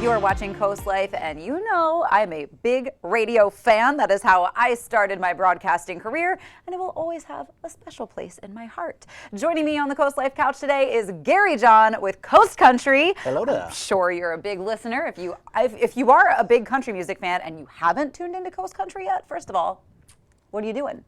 You are watching Coast Life, and you know I'm a big radio fan. That is how I started my broadcasting career, and it will always have a special place in my heart. Joining me on the Coast Life couch today is Gary John with Coast Country. Hello there. I'm sure you're a big listener. If you are a big country music fan and you haven't tuned into Coast Country yet, first of all, what are you doing?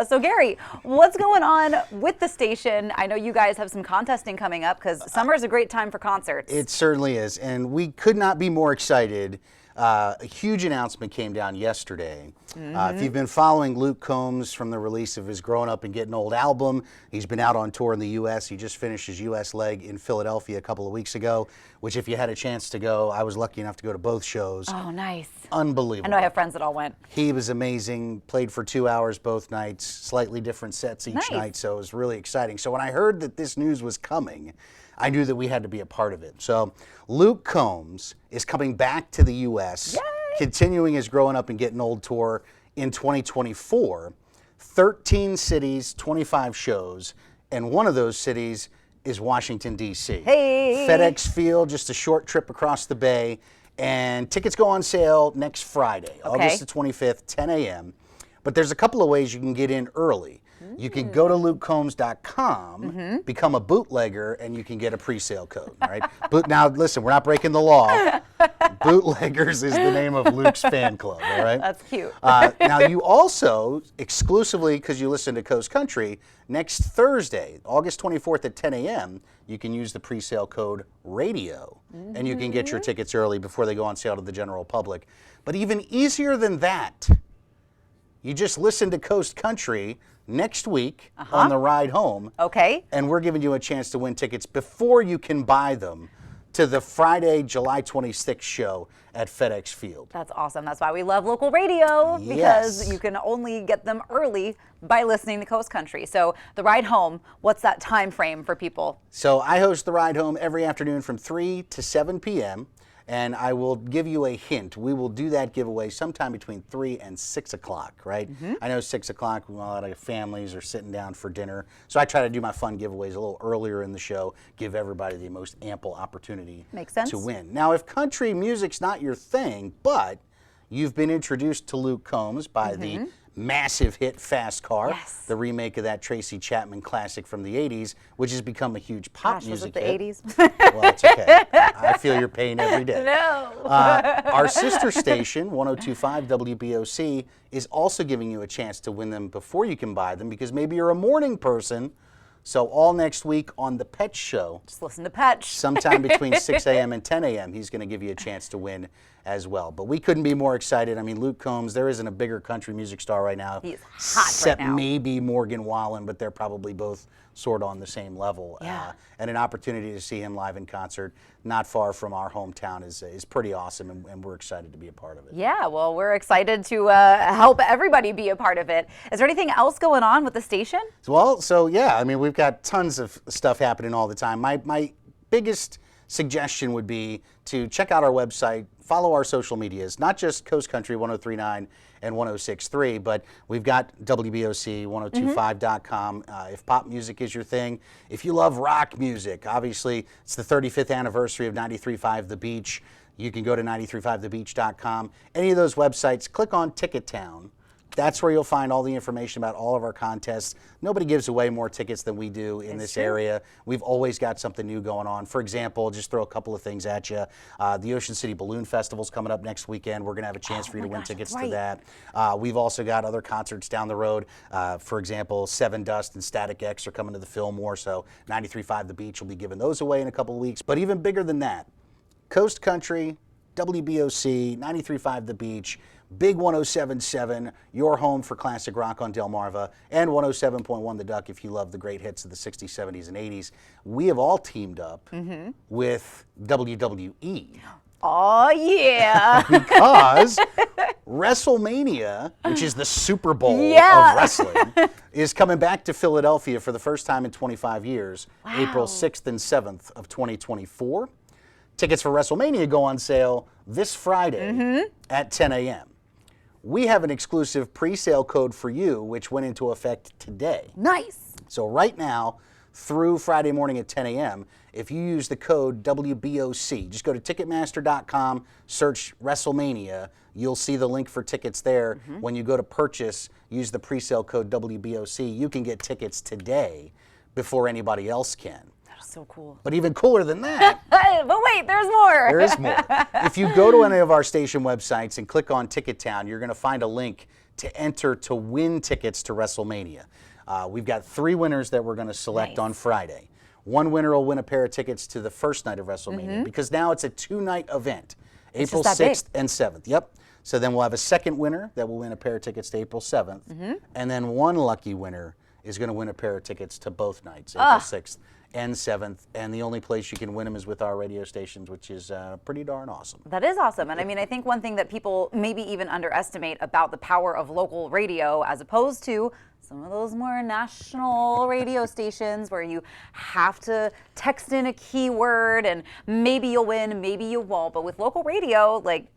So Gary, what's going on with the station? I know you guys have some contesting coming up because summer is a great time for concerts. It certainly is, and we could not be more excited. A huge announcement came down yesterday. If you've been following Luke Combs from the release of his Growing Up and Getting Old album, he's been out on tour in the U.S. He just finished his U.S. leg in Philadelphia a couple of weeks ago, which if you had a chance to go, I was lucky enough to go to both shows. Oh, nice. Unbelievable. I know I have friends that all went. He was amazing, played for 2 hours both nights, slightly different sets each night, so it was really exciting. So when I heard that this news was coming, I knew that we had to be a part of it. So Luke Combs is coming back to the U.S., continuing his Growing Up and Getting Old tour in 2024. 13 cities, 25 shows, and one of those cities is Washington, D.C. Hey! FedEx Field, just a short trip across the bay, and tickets go on sale next Friday, August the 25th, 10 a.m. But there's a couple of ways you can get in early. You can go to lukecombs.com, become a bootlegger, and you can get a pre-sale code, right? Now, listen, we're not breaking the law. Bootleggers is the name of Luke's fan club, all right? That's cute. Now, you also, exclusively because you listen to Coast Country, next Thursday, August 24th at 10 a.m., you can use the pre-sale code RADIO, and you can get your tickets early before they go on sale to the general public. But even easier than that, you just listen to Coast Country next week on the ride home. Okay. And we're giving you a chance to win tickets before you can buy them to the Friday, July 26th show at FedEx Field. That's awesome. That's why we love local radio, because you can only get them early by listening to Coast Country. So the ride home, what's that time frame for people? So I host the ride home every afternoon from 3 to 7 p.m. And I will give you a hint. We will do that giveaway sometime between 3 and 6 o'clock, right? I know 6 o'clock, a lot of families are sitting down for dinner. So I try to do my fun giveaways a little earlier in the show, give everybody the most ample opportunity to win. Now, if country music's not your thing, but you've been introduced to Luke Combs by the massive hit Fast Car, the remake of that Tracy Chapman classic from the 80s, which has become a huge pop music hit. Was it the 80s? Well, it's okay. I feel your pain every day. No. Our sister station, 102.5 WBOC, is also giving you a chance to win them before you can buy them, because maybe you're a morning person. So all next week on the Pet Show, just listen to Petch. sometime between 6 a.m. and 10 a.m., he's going to give you a chance to win as well. But we couldn't be more excited. I mean, Luke Combs, there isn't a bigger country music star right now. He's hot except right now. maybe Morgan Wallen, but they're probably both sort of on the same level. And an opportunity to see him live in concert not far from our hometown is pretty awesome, and we're excited to be a part of it. Yeah, well, we're excited to help everybody be a part of it. Is there anything else going on with the station? Well, so yeah, I mean, we've got tons of stuff happening all the time. My biggest suggestion would be to check out our website, follow our social medias, not just Coast Country 103.9 and 106.3, but we've got WBOC 1025.com. If pop music is your thing, if you love rock music, obviously it's the 35th anniversary of 93.5 The Beach. You can go to 935thebeach.com. Any of those websites, click on Ticket Town. That's where you'll find all the information about all of our contests. Nobody gives away more tickets than we do in this area. We've always got something new going on. For example, just throw a couple of things at you. The Ocean City Balloon Festival's coming up next weekend. We're going to have a chance for you to win tickets to that. We've also got other concerts down the road. For example, Seven Dust and Static X are coming to the Fillmore, so 93.5 The Beach will be giving those away in a couple of weeks. But even bigger than that, Coast Country, WBOC, 93.5 The Beach, Big 107.7, your home for classic rock on Delmarva, and 107.1 The Duck if you love the great hits of the 60s, 70s, and 80s. We have all teamed up with WWE. Oh, yeah. Because WrestleMania, which is the Super Bowl of wrestling, is coming back to Philadelphia for the first time in 25 years, April 6th and 7th of 2024. Tickets for WrestleMania go on sale this Friday at 10 a.m. We have an exclusive pre-sale code for you, which went into effect today. Nice. So right now, through Friday morning at 10 a.m., if you use the code WBOC, just go to Ticketmaster.com, search WrestleMania, you'll see the link for tickets there. When you go to purchase, use the pre-sale code WBOC. You can get tickets today before anybody else can. That's so cool. But even cooler than that, But wait, there's more. there is more. If you go to any of our station websites and click on Ticket Town, you're going to find a link to enter to win tickets to WrestleMania. We've got 3 winners that we're going to select on Friday. One winner will win a pair of tickets to the first night of WrestleMania because now it's a 2-night event, April 6th and 7th. Yep. So then we'll have a second winner that will win a pair of tickets to April 7th. And then one lucky winner is going to win a pair of tickets to both nights, April 6th and 7th. And the only place you can win them is with our radio stations, which is pretty darn awesome. That is awesome. And I mean, I think one thing that people maybe even underestimate about the power of local radio as opposed to some of those more national radio stations where you have to text in a keyword and maybe you'll win, maybe you won't. But with local radio, like,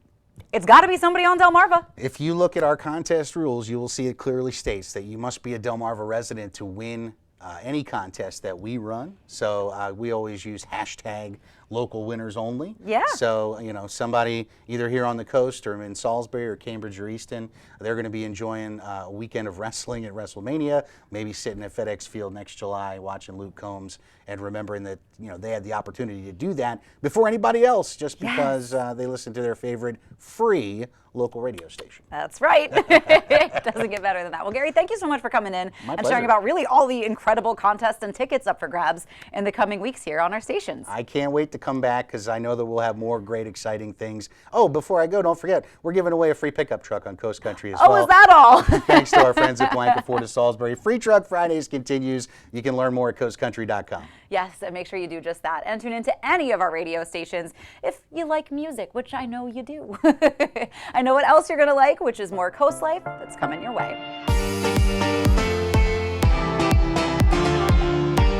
it's got to be somebody on Delmarva. If you look at our contest rules, you will see it clearly states that you must be a Delmarva resident to win any contest that we run. So we always use hashtag local winners only. Yeah. So, you know, somebody either here on the coast or in Salisbury or Cambridge or Easton, they're going to be enjoying a weekend of wrestling at WrestleMania, maybe sitting at FedEx Field next July watching Luke Combs and remembering that, you know, they had the opportunity to do that before anybody else just because they listened to their favorite free local radio station. That's right. It doesn't get better than that. Well, Gary, thank you so much for coming in and sharing about really all the incredible contests and tickets up for grabs in the coming weeks here on our stations. I can't wait to come back because I know that we'll have more great, exciting things. Oh, before I go, don't forget, we're giving away a free pickup truck on Coast Country as well. Oh, is that all? Thanks to our friends at Blanca Ford of Salisbury. Free Truck Fridays continues. You can learn more at coastcountry.com. Yes, and make sure you do just that. And tune into any of our radio stations if you like music, which I know you do. I know what else you're going to like, which is more Coast Life that's coming your way.